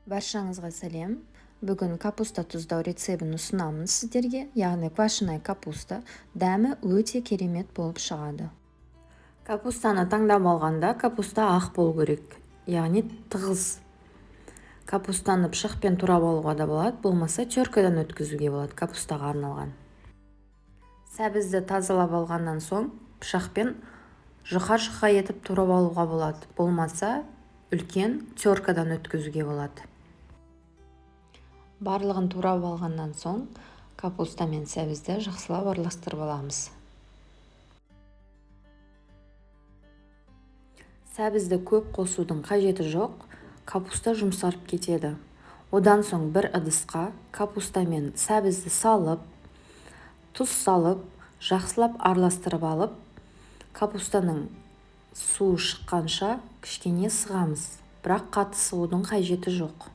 Баршаңызға сәлем. Бүгін капуста тұздау рецебін ұсынамыз сіздерге, яғни квашеная капуста. Дәмі өте керемет болып шығады. Капустаны таңдап алғанда капуста ақ болу керек, яғни тығыз. Капустаны пышақпен турап алуға да болады, болмаса теркадан өткізуге болады капустаға арналған. Сәбізді тазалап алғаннан соң пышақпен жұқа-жұқа етіп турап алуға болады, болмаса үлкен теркадан өткізуге болады. Барлығын турап алғаннан соң капуста мен сәбізді жақсылап араластырып аламыз. Сәбізді көп қосудың қажеті жоқ, капуста жұмсарып кетеді. Одан соң бір ыдысқа капуста мен сәбізді салып, тұз салып, жақсылап араластырып алып, капустаның суы шыққанша кішкене сығамыз, бірақ қатты сығудың қажеті жоқ.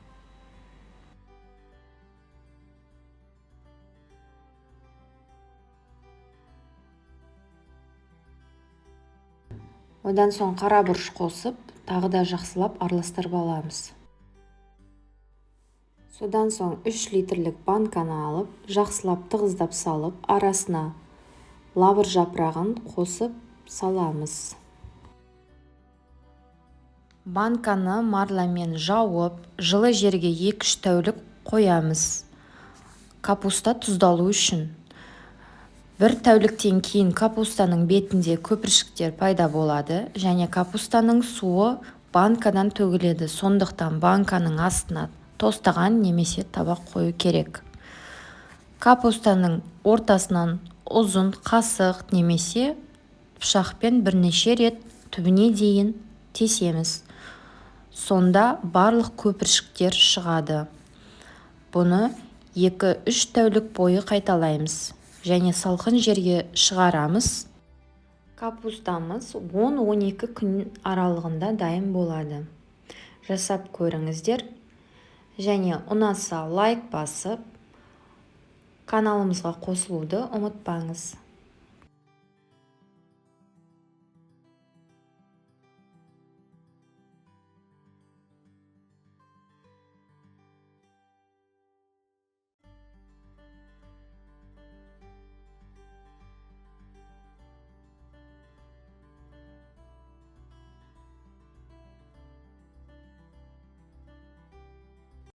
Одан соң қара бұрыш қосып, тағы да жақсылап араластырып аламыз. Содан соң 3 литрлік банканы алып, жақсылап тығыздап салып, арасына лавр жапырағын қосып саламыз. Банканы марламен жауып, жылы жерге 2-3 тәулік қоямыз. Капуста тұздалу үшін. Бір тәуліктен кейін капустаның бетінде көпіршіктер пайда болады және капустаның суы банкадан төгіледі. Сондықтан банканың астына тостаған немесе табақ қою керек. Капустаның ортасынан ұзын қасық немесе пышақпен бірнеше рет түбіне дейін тесеміз. Сонда барлық көпіршіктер шығады. Бұны 2-3 тәулік бойы қайталаймыз және салқын жерге шығарамыз. Капустамыз 10-12 күн аралығында дайын болады. Жасап көріңіздер және ұнаса лайк басып, каналымызға қосылуды ұмытпаңыз.